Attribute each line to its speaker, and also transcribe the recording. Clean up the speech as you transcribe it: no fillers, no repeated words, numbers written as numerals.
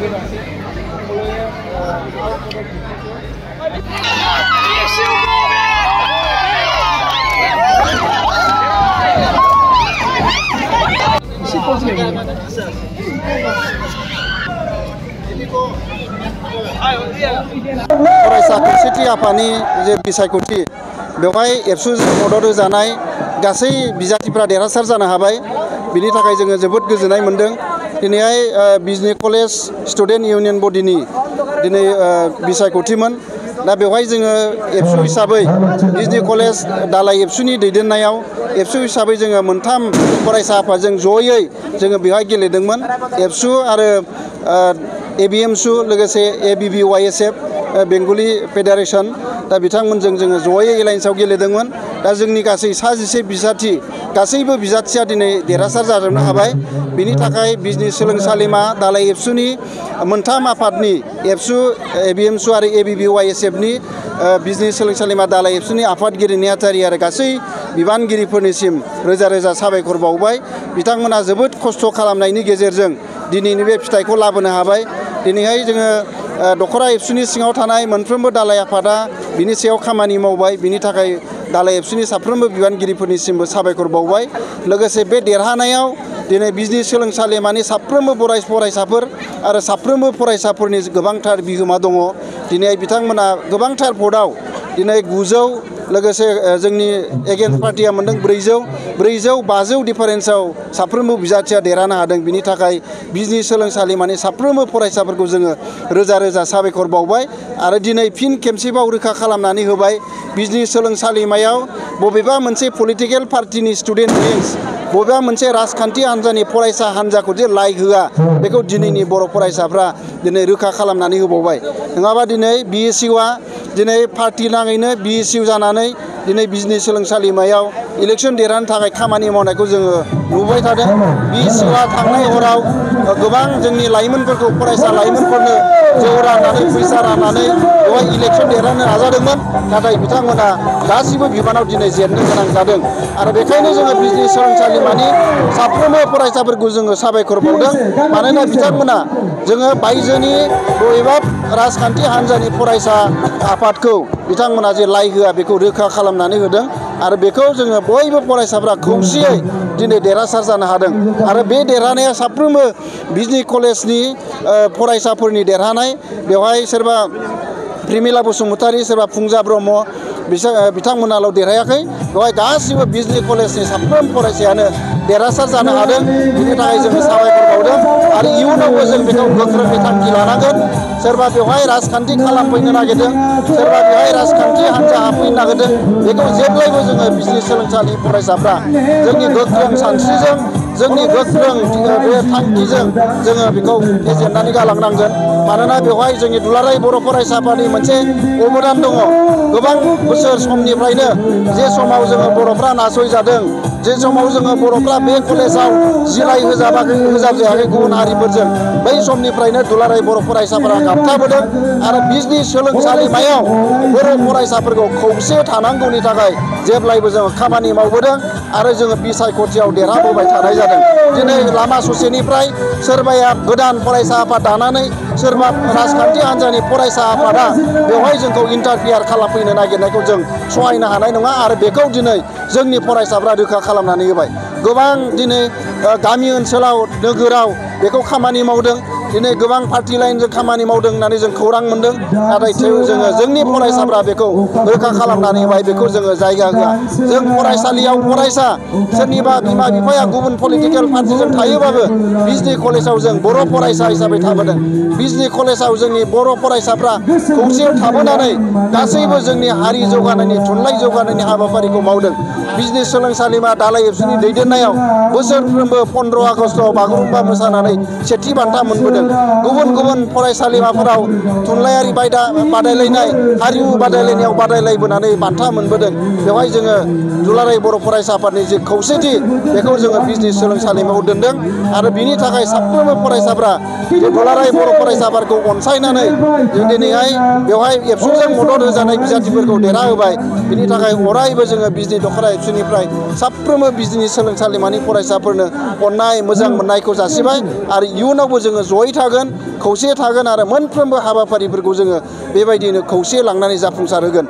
Speaker 1: फरायसा खौसेथि आफादनि जे बिसायख'थि बेवहाय एबसुजों मदद होजानाय गासै बिजाथिफ्रा देरहासार जानो हाबाय बिनि थाखाय जोङो जोबोद गोजोननाय मोन्दों दिनैहाय बिजनि कलेज स्टुडेन्ट इउनियन बडिनि दिनै बिसायख'थिमोन दा बेवहाय जोङो एबसु हिसाबै बिजनि कलेज दालाइ एबसुनि दैदेननायाव एबसु हिसाबै जोङो मोनथाम फरायसा आफादजों जयै जोङो बेवहाय गेलेदोंमोन एबसु आरो एबिएमसु लोगोसे ABBYSF बेंगलि फेडारेसन दा बिथांमोनजों जोङो जयै एलायन्सआव गेलेदोंमोन दा जोंनि गासै 16 बिजाथि गासैबो बिजाथिया दिनै देरहासार जाजोबनो हाबाय बिनि थाखाय बिजनि सोलोंसालिमा दालाइ एबसुनि मोनथाम आफादनि एबसु ABMSU आरो ABBYSFनि बिजनि सोलोंसालिमा दालाइ एबसुनि आफादगिरि नेहाथारि आरो गासै बिबानगिरिफोरनिसिम रोजा रोजा साबायखर बावबाय बिथांमोना जोबोद खस्थ' खालामनायनि गेजेरजों दिनैनि बे फिथाइखौ लाबोनो हाबाय दिनैहाय जोङो दखरा एबसुनि सिङाव थानाय मोनफ्रोमबो दालाइ आफादा बिनि सायाव खामानि मावबाय बिनि थाखाय दालाइ एबसुनि साफ्रोमबो बिबानगिरिफोरनिसिमबो साबायखर बावबाय लोगोसे बे देरहानायाव दिनै बिजनि सोलोंसालिमानि साफ्रोमबो फरायसाफोर आरो साफ्रोमबो फरायसाफोरनि गोबांथार बिहोमा दङ दिनै बिथांमोना गोबांथार भटआव दिनै 900 लोगोसे जोंनि एगेन्स्ट पार्टिया मोनदों 400-500 डिफारेन्सआव साफ्रोमबो बिजाथिया देरहानो हादों बिनि थाखाय बिजनि सोलोंसालिमानि साफ्रोमबो फरायसाफोरखौ जोङो रोजा रोजा साबायखर बावबाय आरो दिनै फिन खेबसेबाव रोखा खालामनानै होबाय बिजनि सोलोंसालिमायाव बबेबा मोनसे पलिटिकेल पार्टिनि स्टुडेन्ट विंस बबेबा मोनसे राजखान्थि हान्जानि फरायसा हान्जाखौ जे लाइक होआ बेखौ दिनैनि बर' फरायसाफ्रा दिनै रोखा खालामनानै होबावबाय नङाबा दिनै BSUआ दिनै पार्टि नाङैनो BSU जानानै दिनै बिजनि सोलोंसालिमायाव इलेक्सन देरहानो थाखाय खामानि मावनायखौ जोङो नुबाय थादों BSUआ थांनाय हराव गोबां जोंनि लाइमोनफोरखौ फरायसा लाइमोनफोरनो जौ राननानै फैसा राननानै बेवहाय इलेक्सन देरहानो नाजादोंमोन नाथाय बिथांमोना गासिबो बिबानाव दिनै जेननो गोनां जादों आरो बेखायनो जोङो बिजनि सोलोंसालिमानि साफ्रोमबो फरायसाफोरखौ जोङो साबायखर बावदों मानोना बिथांमोना जोङो बायजोनि बबेबा राजखान्थि हान्जानि फरायसा आफादखौ बिथांमोना जे लाइक होआ बेखौ रोखा खालामनानै होदों आरो बेखौ जोङो बयबो फरायसाफ्रा खौसेयै दिनै देरहासार जानो हादों आरो बे देरहानाया साफ्रोमबो बिजनि कलेजनि फरायसाफोरनि देरहानाय बेवहाय सोरबा प्रिमिला बसुमतारी सोरबा फुंजा ब्रह्म बिथांमोनाल' देरहायाखै बेवहाय गासिबो बिजनि कलेजनि साफ्रोम फरायसायानो देरहासार जानो हादों बिनि थाखाय जोङो साबायखर बावदों आरो इयुनावबो जों बेखौ गोख्रोङै थांखि लानांगोन सोरबा बेवहाय राजखान्थि खालामफैनो नागिरदों सोरबा बेवहाय राजखान्थि हान्जा हाबफैनो नागिरदों बेखौ जेब्लायबो जोङो बिजनि सोलोंसालि फरायसाफ्रा जोंनि गोख्रों सानस्रिजों जोंनि गोख्रों बे थांखिजों जोङो बेखौ फेजेननानै गालांनांगोन मानोना बेवहाय जोंनि दुलाराय बर' फरायसा आफादनि मोनसे अबदान दङ गोबां बोसोर समनिफ्रायनो जे समाव जोङो बर'फ्रा नासयजादों जे समाव जोङो बर'फ्रा बे कलेजाव जिराय होजाबजायाखै गुबुन हारिफोरजों बै समनिफ्रायनो दुलाराय बर' फरायसाफोरा गाबथाबोदों आरो बिजनि सोलोंसालिमायाव बर' फरायसाफोरखौ खौसे थानांगौनि थाखाय जेब्लायबो जोङो खामानि मावबोदों आरो जोङो बिसायख'थियाव देरहाबोबाय थानाय जादों दिनै लामा ससेनिफ्राय सोरबाया गोदान फरायसा आफाद दानानै सोरबा राजखान्थि हान्जानि फरायसा आफादा बेवहाय जोंखौ इन्टारफियार खालामफैनो नागिरनायखौ जों सहायनो हानाय नङा आरो बेखौ दिनै जोंनि फरायसाफ्रा रोखा खालामनानै होबाय गोबां दिनै गामि ओनसोलाव नोगोराव बेखौ खामानि मावदों दिनै गोबां पार्टि लाइनजों खामानि मावदों होननानै जों खौरां मोन्दों नाथाय जोङो जोंनि फरायसाफ्रा बेखौ रोखा खालामनानै होबाय बेखौ जोङो जायगा होआ जों फरायसालियाव फरायसा सोरनिबा बिमा बिफाया गुबुन पलिटिकेल पार्टिजों थायोबाबो बिजनि कलेजाव जों बर' फरायसा हिसाबै थाबोदों बिजनि कलेजाव जोंनि बर' फरायसाफ्रा खौसेयाव थाबोनानै गासैबो जोंनि हारि जौगानायनि थुनलाइ जौगानायनि हाबाफारिखौ मावदों बिजनि सोलोंसालिमा दालाइ एबसुनि दैदेननायाव बोसोरफ्रोमबो 15 आगस्टआव बागुरुम्बा मोसानानै सेथि बान्था मोनबोदों गुबुन गुबुन फरायसालिमाफोराव थुनलाइयारि बादायलायनाय हारिमु बादायलायनायाव बादायलायबोनानै बान्था मोनबोदों बेवहाय जोङो दुलाराय बर' फरायसा आफादनि जे खौसेथि बेखौ जोङो बिजनि सोलोंसालिमायाव दोनदों आरो बिनि थाखाय साफ्रोमबो फरायसाफ्रा दुलाराय बर' फरायसाफोरखौ अनसायनानै जों दिनैहाय बेवहाय एबसुजों मदद होजानाय बिजाथिफोरखौ देरहाहोबाय बिनि थाखाय अरायबो जोङो बिजनि दखरा एबसुनिफ्राय साफ्रोमबो बिजनि सोलोंसालिमानि फरायसाफोरनो अननाय मोजां मोननायखौ जासिबाय आरो इयुनावबो जोङो जयै जयै थागोन खौसे थागोन आरो मोनफ्रोमबो हाबाफारिफोरखौ जोङो बेबायदिनो खौसे लांनानै जाफुंसार होगोन।